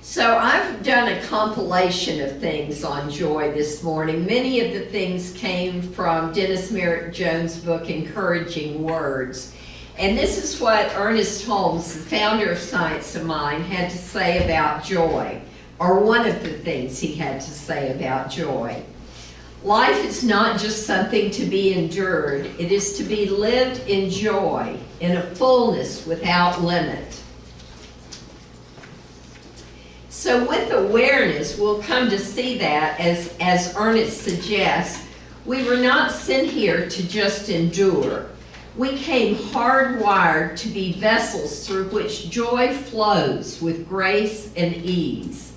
So I've done a compilation of things on joy this morning. Many of the things came from Dennis Merritt Jones' book, Encouraging Words. And this is what Ernest Holmes, the founder of Science of Mind, had to say about joy, or one of the things he had to say about joy. Life is not just something to be endured, it is to be lived in joy, in a fullness without limit. So with awareness, we'll come to see that, as Ernest suggests, we were not sent here to just endure. We came hardwired to be vessels through which joy flows with grace and ease.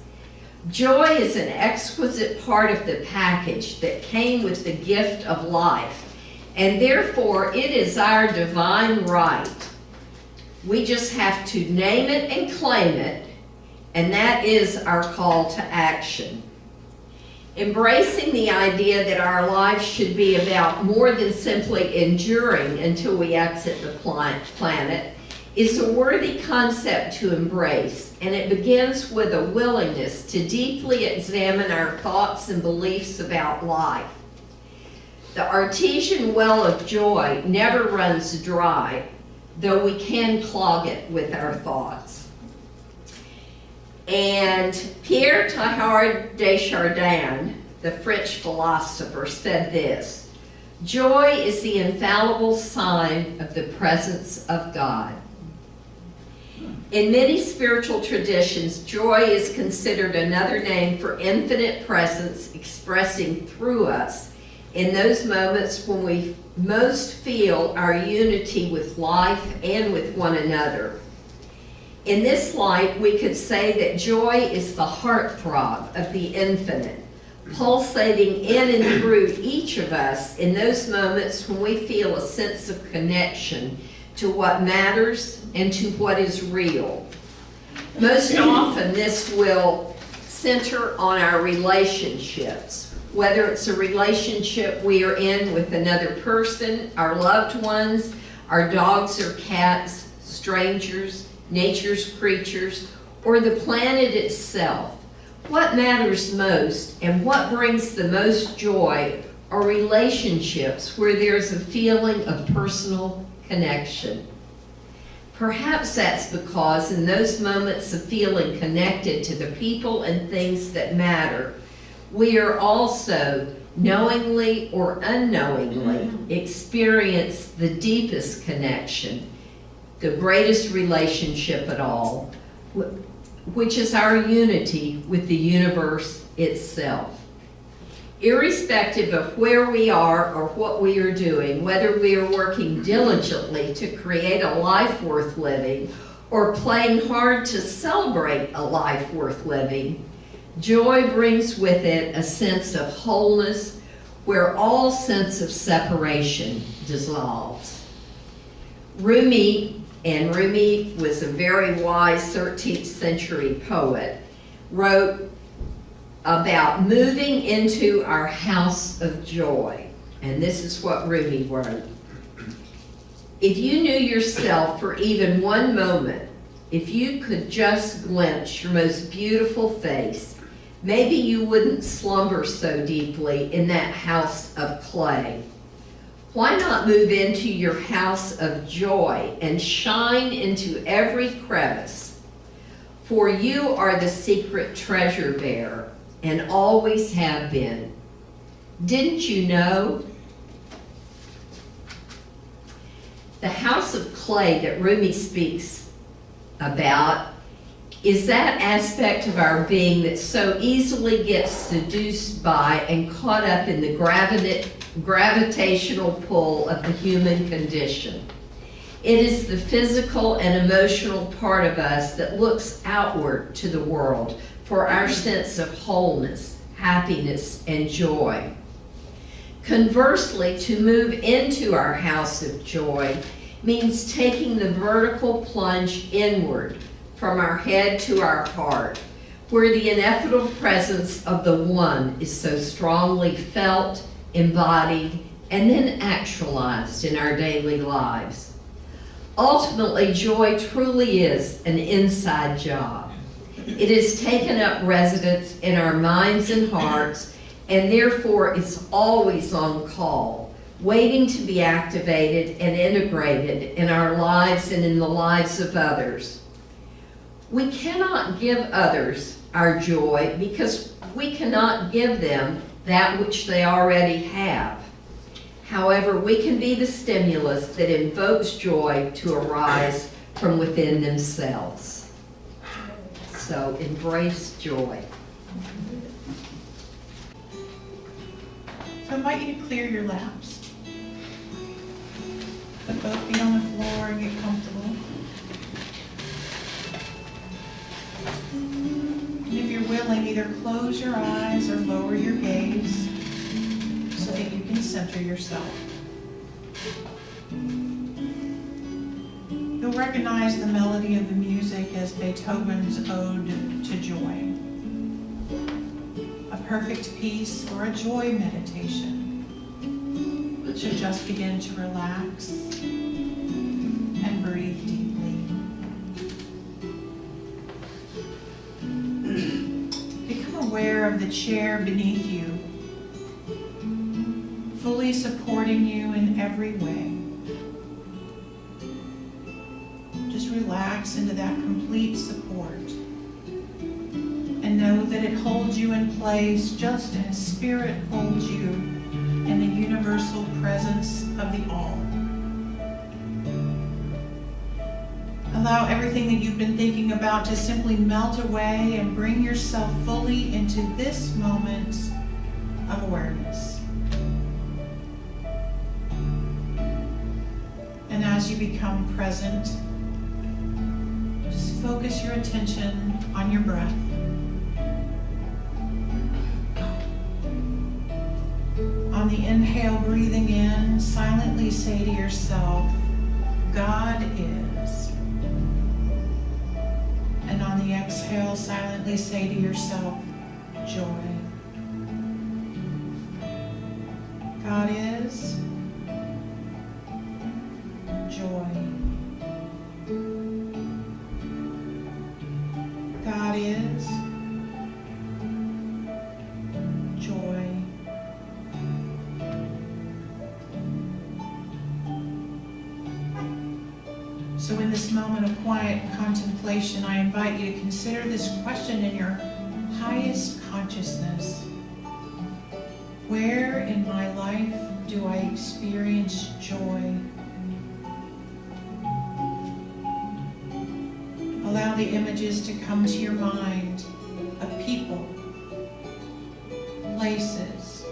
Joy is an exquisite part of the package that came with the gift of life, and therefore it is our divine right. We just have to name it and claim it, and that is our call to action. Embracing the idea that our lives should be about more than simply enduring until we exit the planet is a worthy concept to embrace, and it begins with a willingness to deeply examine our thoughts and beliefs about life. The artesian well of joy never runs dry, though we can clog it with our thoughts. And Pierre Teilhard de Chardin, the French philosopher, said this: "Joy is the infallible sign of the presence of God." In many spiritual traditions, joy is considered another name for infinite presence expressing through us in those moments when we most feel our unity with life and with one another. In this light, we could say that joy is the heartthrob of the infinite, pulsating in and through each of us in those moments when we feel a sense of connection to what matters and to what is real. Most often, this will center on our relationships, whether it's a relationship we are in with another person, our loved ones, our dogs or cats, strangers, nature's creatures, or the planet itself. What matters most and what brings the most joy are relationships where there's a feeling of personal connection. Perhaps that's because in those moments of feeling connected to the people and things that matter, we are also, knowingly or unknowingly, experience the deepest connection, the greatest relationship at all, which is our unity with the universe itself. Irrespective of where we are or what we are doing, whether we are working diligently to create a life worth living or playing hard to celebrate a life worth living, joy brings with it a sense of wholeness where all sense of separation dissolves. Rumi was a very wise 13th century poet, wrote about moving into our house of joy. And this is what Rumi wrote: "If you knew yourself for even one moment, if you could just glimpse your most beautiful face, maybe you wouldn't slumber so deeply in that house of clay. Why not move into your house of joy and shine into every crevice? For you are the secret treasure bearer and always have been. Didn't you know?" The house of clay that Rumi speaks about is that aspect of our being that so easily gets seduced by and caught up in the gravitational pull of the human condition. It is the physical and emotional part of us that looks outward to the world for our sense of wholeness, happiness, and joy. Conversely, to move into our house of joy means taking the vertical plunge inward from our head to our heart, where the ineffable presence of the One is so strongly felt, embodied, and then actualized in our daily lives. Ultimately, joy truly is an inside job. It has taken up residence in our minds and hearts, and therefore is always on call, waiting to be activated and integrated in our lives and in the lives of others. We cannot give others our joy because we cannot give them that which they already have. However, we can be the stimulus that invokes joy to arise from within themselves. So embrace joy. So I invite you to clear your laps. Put both feet on the floor and get comfortable. And if you're willing, either close your eyes or lower your gaze so that you can center yourself. You'll recognize the melody of the music as Beethoven's Ode to Joy. A perfect piece or a joy meditation. So just begin to relax and breathe deeply. Become aware of the chair beneath you, fully supporting you in every way. Just relax into that complete support and know that it holds you in place just as Spirit holds you in the universal presence of the All. Allow everything that you've been thinking about to simply melt away and bring yourself fully into this moment of awareness. And as you become present, just focus your attention on your breath. On the inhale, breathing in, silently say to yourself, God is. And on the exhale, silently say to yourself, joy. God is. Joy. God is. Joy. So in this moment of quiet contemplation, I invite you to consider this question in your highest consciousness. Where in my life do I experience joy? Allow the images to come to your mind of people, places,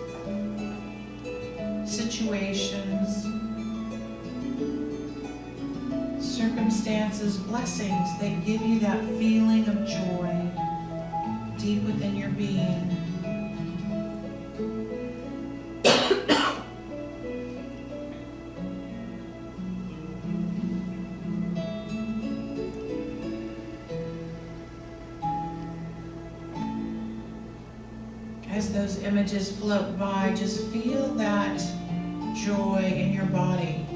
situations, circumstances, blessings that give you that feeling of joy deep within your being. As those images float by, just feel that joy in your body.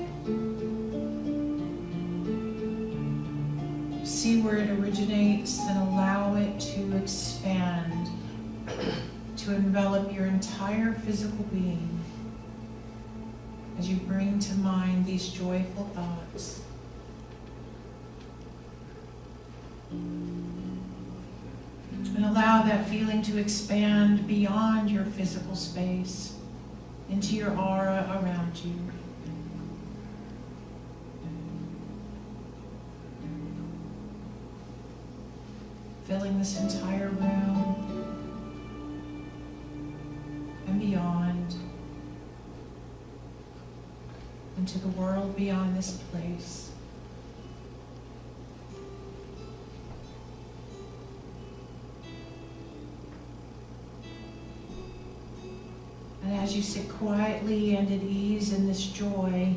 See where it originates and allow it to expand, to envelop your entire physical being as you bring to mind these joyful thoughts. And allow that feeling to expand beyond your physical space into your aura around you. Filling this entire room and beyond, into the world beyond this place. And as you sit quietly and at ease in this joy,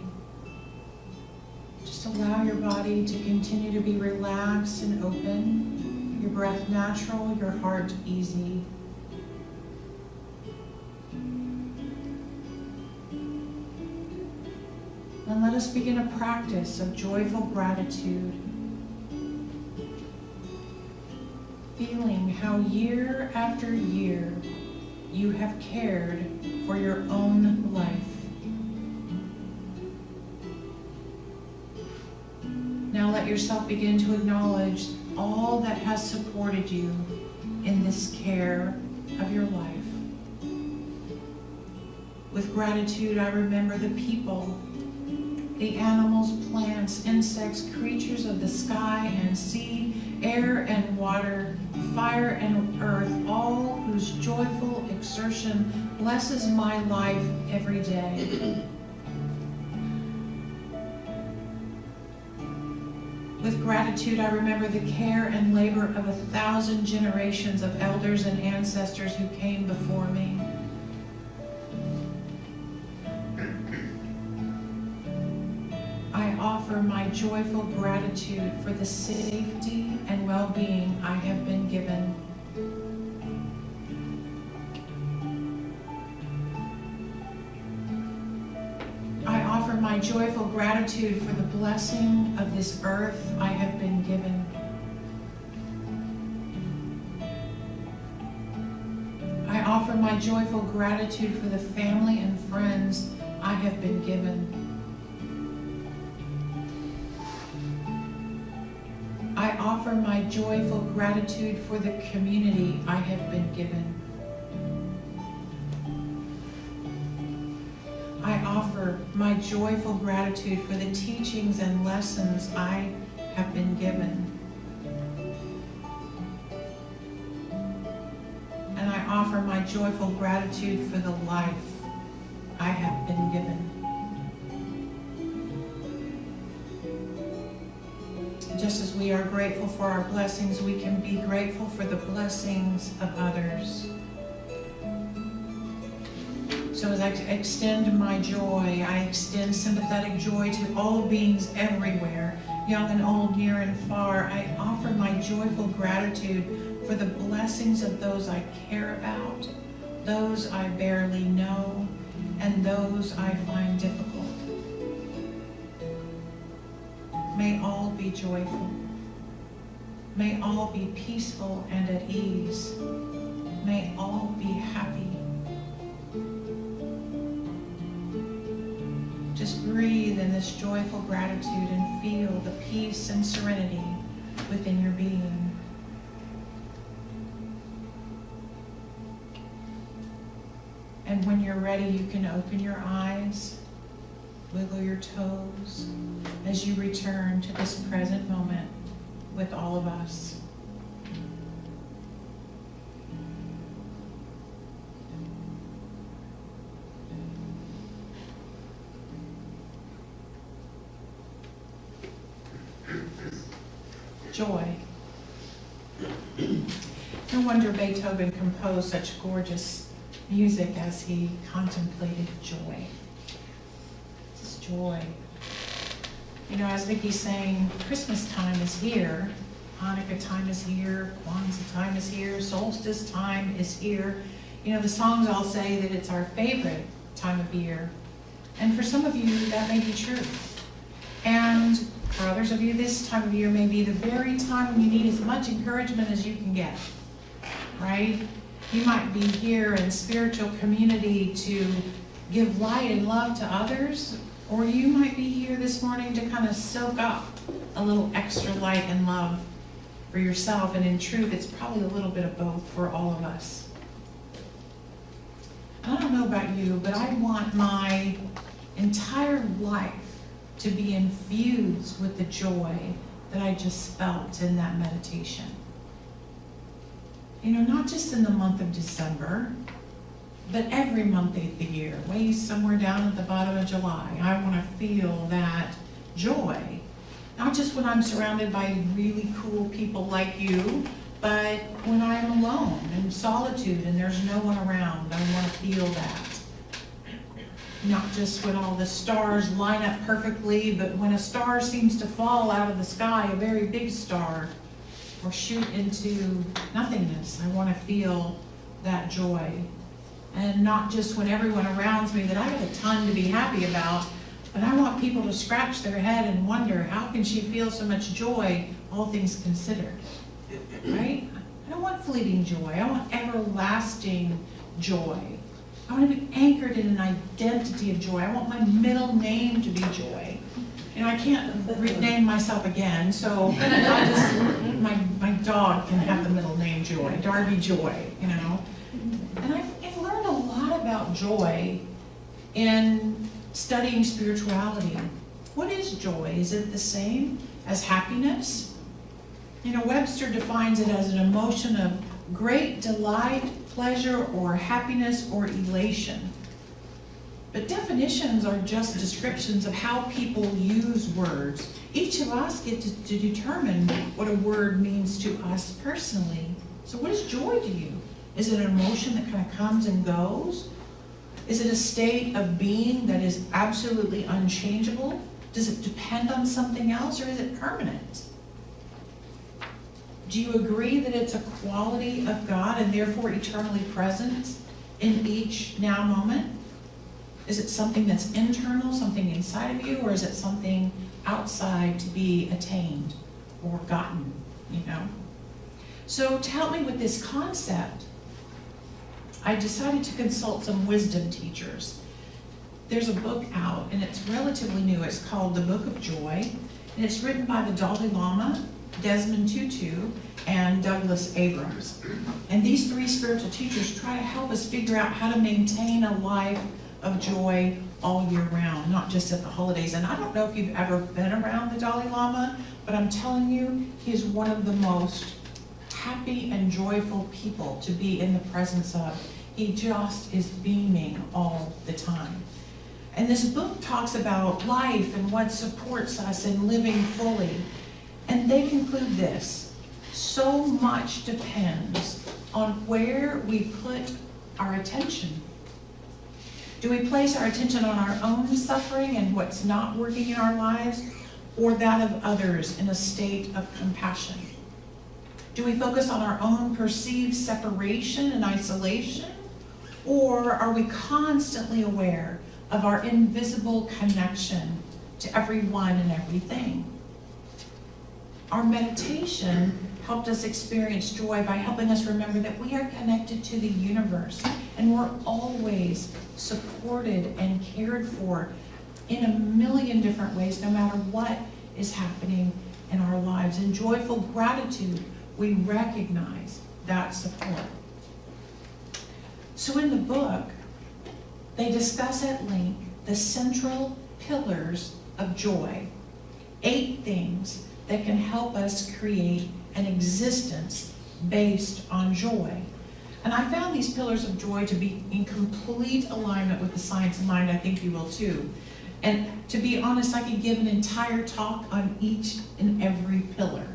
just allow your body to continue to be relaxed and open, your breath natural, your heart easy. And let us begin a practice of joyful gratitude. Feel how year after year you have cared for your own life. Now let yourself begin to acknowledge all that has supported you in this care of your life. With gratitude, I remember the people, the animals, plants, insects, creatures of the sky and sea, air and water, fire and earth, all whose joyful exertion blesses my life every day. With gratitude, I remember the care and labor of 1,000 generations of elders and ancestors who came before me. I offer my joyful gratitude for the safety and well-being I have been given. I offer my joyful gratitude for the blessing of this earth I have been given. I offer my joyful gratitude for the family and friends I have been given. I offer my joyful gratitude for the community I have been given. I offer my joyful gratitude for the teachings and lessons I have been given. And I offer my joyful gratitude for the life I have been given. Just as we are grateful for our blessings, we can be grateful for the blessings of others. So as I extend my joy, I extend sympathetic joy to all beings everywhere, young and old, near and far. I offer my joyful gratitude for the blessings of those I care about, those I barely know, and those I find difficult. May all be joyful. May all be peaceful and at ease. May all be happy. Just breathe in this joyful gratitude and feel the peace and serenity within your being. And when you're ready, you can open your eyes, wiggle your toes as you return to this present moment with all of us. Joy. No wonder Beethoven composed such gorgeous music as he contemplated joy. This joy. You know, as Vicky's saying, Christmas time is here, Hanukkah time is here, Kwanzaa time is here, solstice time is here. You know, the songs all say that it's our favorite time of year. And for some of you, that may be true. And for others of you, this time of year may be the very time when you need as much encouragement as you can get, right? You might be here in spiritual community to give light and love to others, or you might be here this morning to kind of soak up a little extra light and love for yourself. And in truth, it's probably a little bit of both for all of us. I don't know about you, but I want my entire life to be infused with the joy that I just felt in that meditation. You know, not just in the month of December, but every month of the year, way somewhere down at the bottom of July. I want to feel that joy, not just when I'm surrounded by really cool people like you, but when I'm alone in solitude and there's no one around. I want to feel that. Not just when all the stars line up perfectly, but when a star seems to fall out of the sky, a very big star, or shoot into nothingness. I want to feel that joy. And not just when everyone around me that I have a ton to be happy about, but I want people to scratch their head and wonder, how can she feel so much joy, all things considered? Right? I don't want fleeting joy. I want everlasting joy. I want to be anchored in an identity of joy. I want my middle name to be Joy. You know, I can't rename myself again, so my dog can have the middle name Joy, Darby Joy, you know. And I've learned a lot about joy in studying spirituality. What is joy? Is it the same as happiness? You know, Webster defines it as an emotion of great delight, pleasure, or happiness or elation. But definitions are just descriptions of how people use words. Each of us get to determine what a word means to us personally. So what is joy to you? Is it an emotion that kind of comes and goes? Is it a state of being that is absolutely unchangeable? Does it depend on something else, or is it permanent? Do you agree that it's a quality of God and therefore eternally present in each now moment? Is it something that's internal, something inside of you, or is it something outside to be attained or gotten, you know? So to help me with this concept, I decided to consult some wisdom teachers. There's a book out, and it's relatively new. It's called The Book of Joy, and it's written by the Dalai Lama, Desmond Tutu, and Douglas Abrams. And these three spiritual teachers try to help us figure out how to maintain a life of joy all year round, not just at the holidays. And I don't know if you've ever been around the Dalai Lama, but I'm telling you, he is one of the most happy and joyful people to be in the presence of. He just is beaming all the time. And this book talks about life and what supports us in living fully. And they conclude this: so much depends on where we put our attention. Do we place our attention on our own suffering and what's not working in our lives, or that of others in a state of compassion? Do we focus on our own perceived separation and isolation, or are we constantly aware of our invisible connection to everyone and everything? Our meditation helped us experience joy by helping us remember that we are connected to the universe, and we're always supported and cared for in a million different ways, no matter what is happening in our lives. In joyful gratitude, we recognize that support. So in the book, they discuss at length the central pillars of joy, 8 things that can help us create an existence based on joy. And I found these pillars of joy to be in complete alignment with the science of mind. I think you will too. And to be honest, I could give an entire talk on each and every pillar.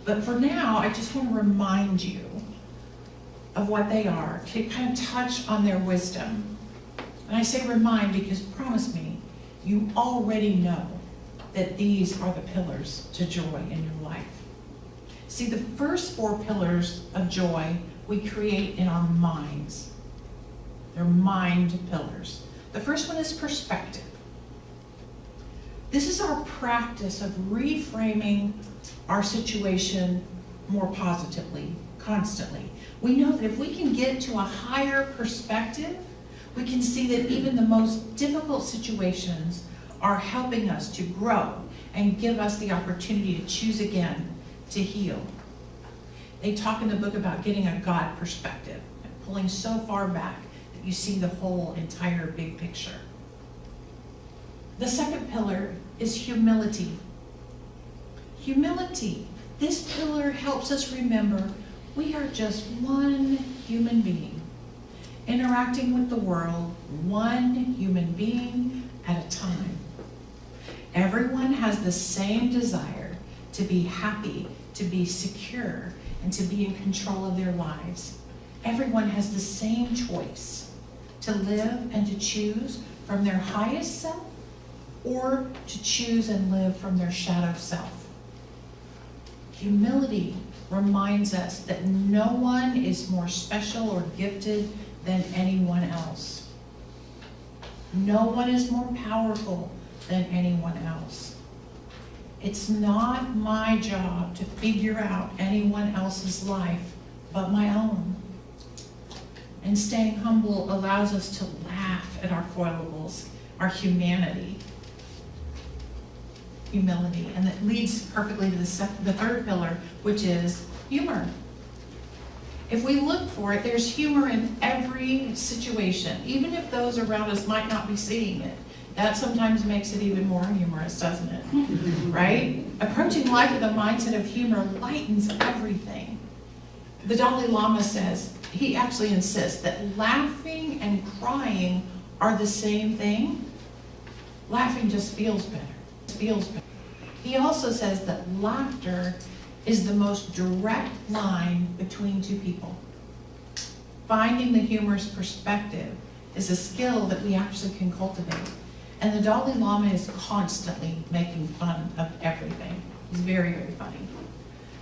But for now, I just want to remind you of what they are, to kind of touch on their wisdom. And I say remind because, promise me, you already know that these are the pillars to joy in your life. See, the first 4 pillars of joy we create in our minds. They're mind pillars. The first one is perspective. This is our practice of reframing our situation more positively, constantly. We know that if we can get to a higher perspective, we can see that even the most difficult situations are helping us to grow and give us the opportunity to choose again, to heal. They talk in the book about getting a God perspective, pulling so far back that you see the whole entire big picture. The second pillar is humility. Humility. This pillar helps us remember we are just one human being, interacting with the world, one human being at a time. Everyone has the same desire to be happy, to be secure, and to be in control of their lives. Everyone has the same choice to live and to choose from their highest self, or to choose and live from their shadow self. Humility reminds us that no one is more special or gifted than anyone else. No one is more powerful than anyone else. It's not my job to figure out anyone else's life but my own. And staying humble allows us to laugh at our foibles, our humanity, humility. And that leads perfectly to the third pillar, which is humor. If we look for it, there's humor in every situation, even if those around us might not be seeing it. That sometimes makes it even more humorous, doesn't it? Right? Approaching life with a mindset of humor lightens everything. The Dalai Lama says, he actually insists that laughing and crying are the same thing. Laughing just feels better. It feels better. He also says that laughter is the most direct line between two people. Finding the humorous perspective is a skill that we actually can cultivate. And the Dalai Lama is constantly making fun of everything. He's very, very funny.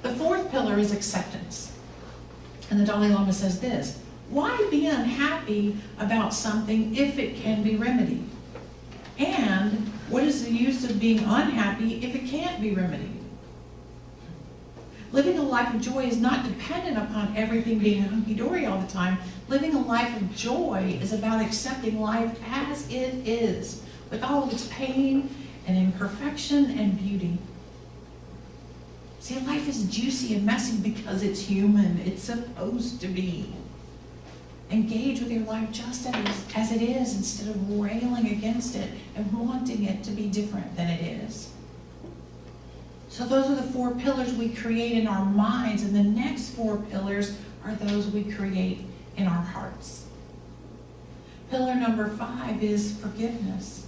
The fourth pillar is acceptance. And the Dalai Lama says this: why be unhappy about something if it can be remedied? And what is the use of being unhappy if it can't be remedied? Living a life of joy is not dependent upon everything being hunky-dory all the time. Living a life of joy is about accepting life as it is, with all of its pain and imperfection and beauty. See, life is juicy and messy because it's human. It's supposed to be. Engage with your life just as it is, instead of railing against it and wanting it to be different than it is. So those are the four pillars we create in our minds, and the next four pillars are those we create in our hearts. Pillar number 5 is forgiveness.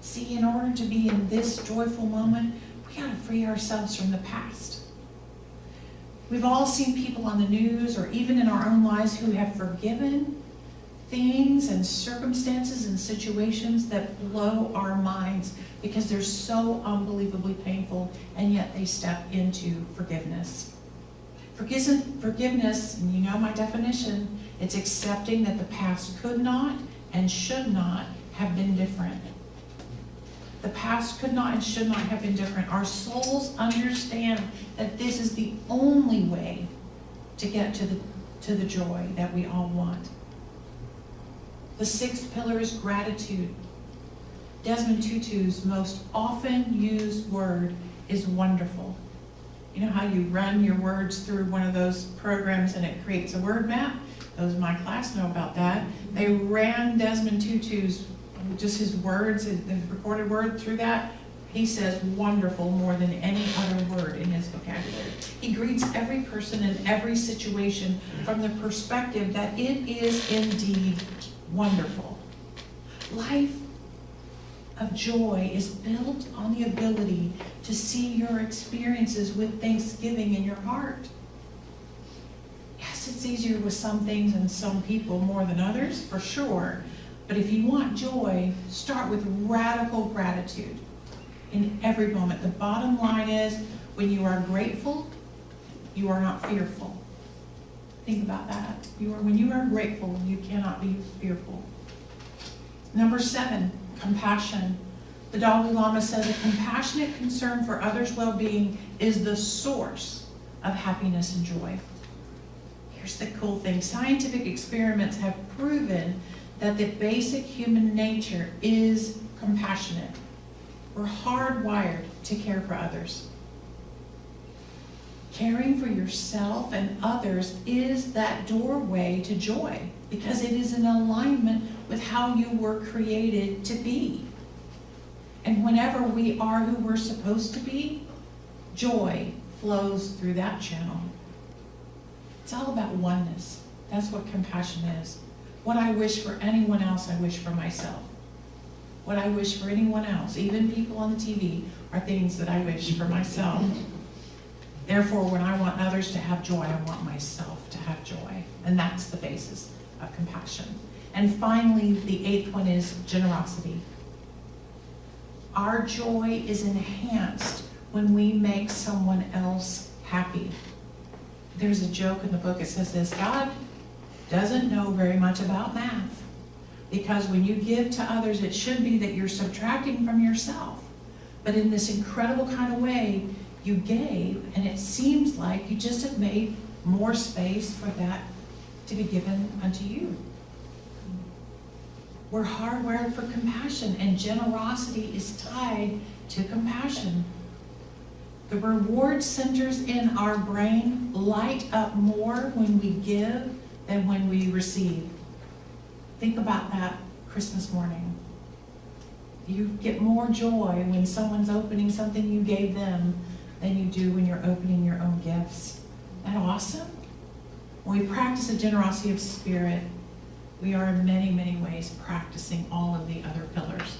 See, in order to be in this joyful moment, we got to free ourselves from the past. We've all seen people on the news or even in our own lives who have forgiven things and circumstances and situations that blow our minds because they're so unbelievably painful, and yet they step into forgiveness. Forgiveness, and you know my definition, it's accepting that the past could not and should not have been different. The past could not and should not have been different. Our souls understand that this is the only way to get to the joy that we all want. The 6th pillar is gratitude. Desmond Tutu's most often used word is wonderful. You know how you run your words through one of those programs and it creates a word map? Those in my class know about that. They ran Desmond Tutu's, just his words, his recorded word through that. He says wonderful more than any other word in his vocabulary. He greets every person in every situation from the perspective that it is indeed wonderful. Life of joy is built on the ability to see your experiences with thanksgiving in your heart. Yes, it's easier with some things and some people more than others, for sure. But if you want joy, start with radical gratitude in every moment. The bottom line is, when you are grateful, you are not fearful. Think about that. When you are grateful, you cannot be fearful. Number 7, compassion. The Dalai Lama says a compassionate concern for others' well-being is the source of happiness and joy. Here's the cool thing. Scientific experiments have proven that the basic human nature is compassionate. We're hardwired to care for others. Caring for yourself and others is that doorway to joy, because it is in alignment with how you were created to be. And whenever we are who we're supposed to be, joy flows through that channel. It's all about oneness. That's what compassion is. What I wish for anyone else, I wish for myself. What I wish for anyone else, even people on the TV, are things that I wish for myself. Therefore, when I want others to have joy, I want myself to have joy. And that's the basis of compassion. And finally, the 8th one is generosity. Our joy is enhanced when we make someone else happy. There's a joke in the book, it says this: God doesn't know very much about math, because when you give to others, it should be that you're subtracting from yourself. But in this incredible kind of way, you gave, and it seems like you just have made more space for that to be given unto you. We're hardwired for compassion, and generosity is tied to compassion. The reward centers in our brain light up more when we give than when we receive. Think about that Christmas morning. You get more joy when someone's opening something you gave them than you do when you're opening your own gifts. Isn't that awesome? When we practice a generosity of spirit, we are in many, many ways practicing all of the other pillars.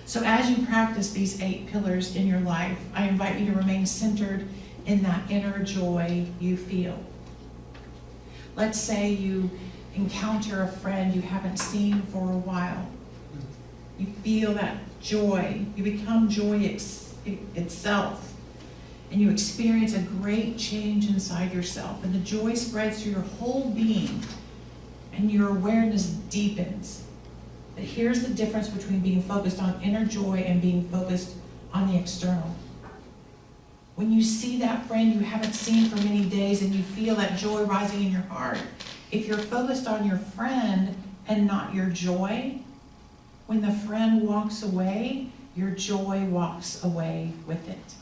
So as you practice these 8 pillars in your life, I invite you to remain centered in that inner joy you feel. Let's say you encounter a friend you haven't seen for a while. You feel that joy. You become joy itself. And you experience a great change inside yourself. And the joy spreads through your whole being. And your awareness deepens. But here's the difference between being focused on inner joy and being focused on the external. When you see that friend you haven't seen for many days and you feel that joy rising in your heart, if you're focused on your friend and not your joy, when the friend walks away, your joy walks away with it.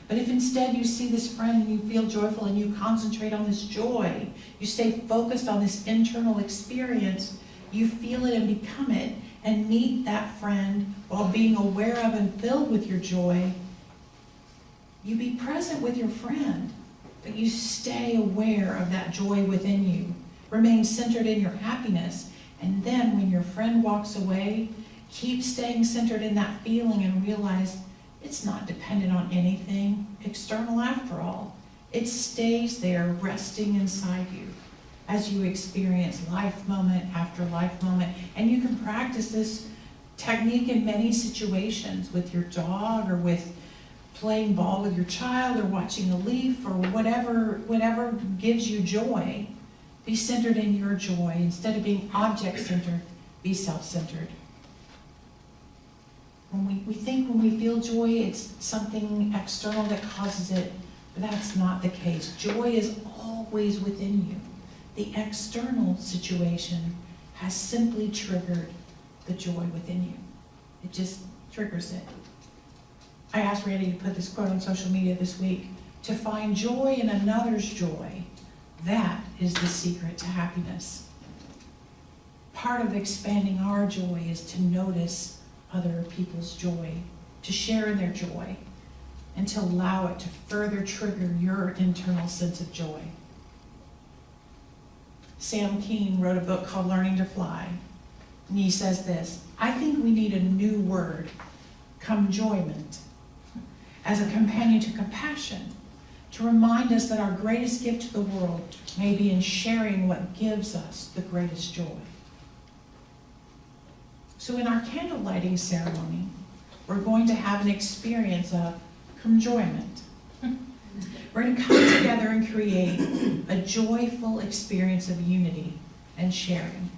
But if instead you see this friend and you feel joyful and you concentrate on this joy, you stay focused on this internal experience, you feel it and become it, and meet that friend while being aware of and filled with your joy, you be present with your friend, but you stay aware of that joy within you. Remain centered in your happiness, and then when your friend walks away, keep staying centered in that feeling and realize it's not dependent on anything external after all. It stays there resting inside you as you experience life moment after life moment. And you can practice this technique in many situations with your dog or with playing ball with your child or watching a leaf or whatever gives you joy. Be centered in your joy. Instead of being object-centered, be self-centered. When we think when we feel joy, it's something external that causes it, but that's not the case. Joy is always within you. The external situation has simply triggered the joy within you. It just triggers it. I asked Randy to put this quote on social media this week. To find joy in another's joy, that is the secret to happiness. Part of expanding our joy is to notice other people's joy, to share in their joy, and to allow it to further trigger your internal sense of joy. Sam Keen wrote a book called Learning to Fly, and he says this: I think we need a new word, comjoyment, as a companion to compassion, to remind us that our greatest gift to the world may be in sharing what gives us the greatest joy. So in our candle lighting ceremony, we're going to have an experience of comjoyment. We're going to come together and create a joyful experience of unity and sharing.